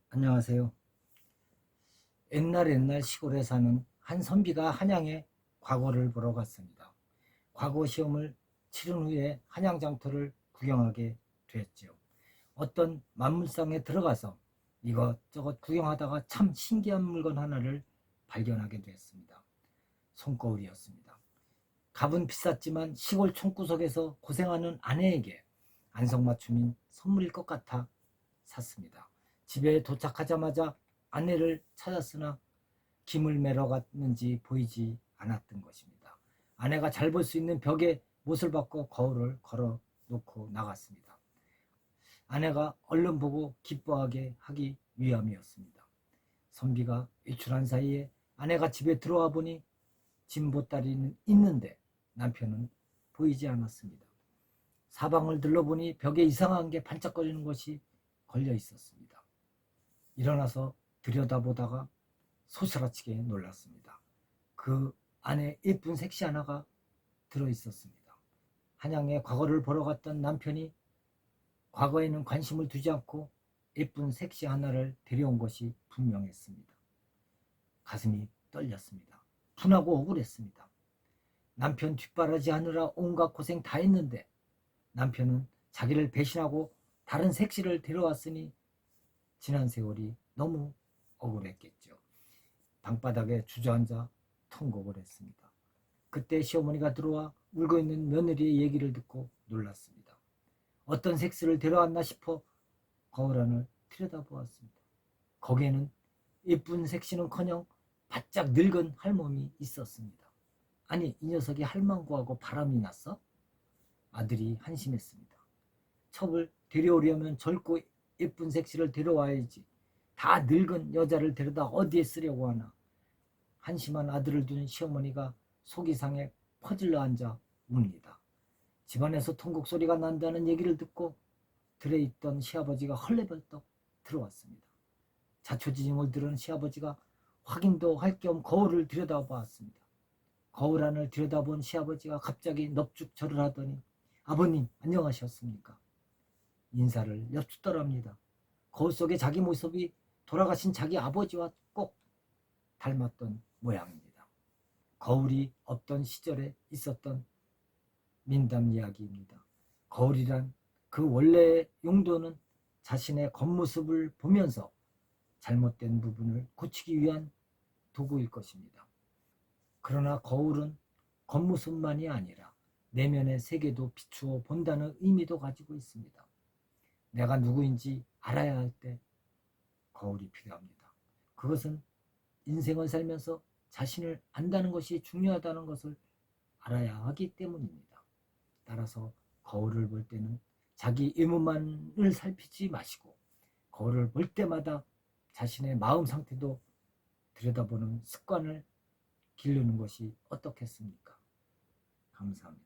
안녕하세요. 옛날 시골에 사는 한 선비가 한양에 과거를 보러 갔습니다. 과거 시험을 치른 후에 한양 장터를 구경하게 되었죠. 어떤 만물상에 들어가서 이것저것 구경하다가 참 신기한 물건 하나를 발견하게 되었습니다. 손거울이었습니다. 값은 비쌌지만 시골 촌구석에서 고생하는 아내에게 안성맞춤인 선물일 것 같아 샀습니다. 집에 도착하자마자 아내를 찾았으나 김을 매러 갔는지 보이지 않았던 것입니다. 아내가 잘 볼 수 있는 벽에 못을 박고 거울을 걸어 놓고 나갔습니다. 아내가 얼른 보고 기뻐하게 하기 위함이었습니다. 선비가 외출한 사이에 아내가 집에 들어와 보니 진보따리는 있는데 남편은 보이지 않았습니다. 사방을 둘러보니 벽에 이상한 게 반짝거리는 것이 걸려 있었습니다. 일어나서 들여다보다가 소스라치게 놀랐습니다. 그 안에 예쁜 색시 하나가 들어있었습니다. 한양에 과거를 보러 갔던 남편이 과거에는 관심을 두지 않고 예쁜 색시 하나를 데려온 것이 분명했습니다. 가슴이 떨렸습니다. 분하고 억울했습니다. 남편 뒷바라지 하느라 온갖 고생 다 했는데 남편은 자기를 배신하고 다른 색시를 데려왔으니 지난 세월이 너무 억울했겠죠. 방바닥에 주저앉아 통곡을 했습니다. 그때 시어머니가 들어와 울고 있는 며느리의 얘기를 듣고 놀랐습니다. 어떤 색시를 데려왔나 싶어 거울 안을 들여다보았습니다. 거기에는 예쁜 색시는커녕 바짝 늙은 할멈이 있었습니다. 아니, 이 녀석이 할망구하고 바람이 났어? 아들이 한심했습니다. 첩을 데려오려면 젊고 예쁜 색시를 데려와야지. 다 늙은 여자를 데려다 어디에 쓰려고 하나. 한심한 아들을 둔 시어머니가 속이 상해 퍼질러 앉아 웁니다. 집안에서 통곡 소리가 난다는 얘기를 듣고 들에 있던 시아버지가 헐레벌떡 들어왔습니다. 자초지종을 들은 시아버지가 확인도 할 겸 거울을 들여다보았습니다. 거울 안을 들여다본 시아버지가 갑자기 넙죽절을 하더니 아버님 안녕하셨습니까? 인사를 엽죽더랍니다. 거울 속에 자기 모습이 돌아가신 자기 아버지와 꼭 닮았던 모양입니다. 거울이 없던 시절에 있었던 민담 이야기입니다. 거울이란 그 원래의 용도는 자신의 겉모습을 보면서 잘못된 부분을 고치기 위한 도구일 것입니다. 그러나 거울은 겉모습만이 아니라 내면의 세계도 비추어 본다는 의미도 가지고 있습니다. 내가 누구인지 알아야 할 때 거울이 필요합니다. 그것은 인생을 살면서 자신을 안다는 것이 중요하다는 것을 알아야 하기 때문입니다. 따라서 거울을 볼 때는 자기 외모만을 살피지 마시고 거울을 볼 때마다 자신의 마음 상태도 들여다보는 습관을 기르는 것이 어떻겠습니까? 감사합니다.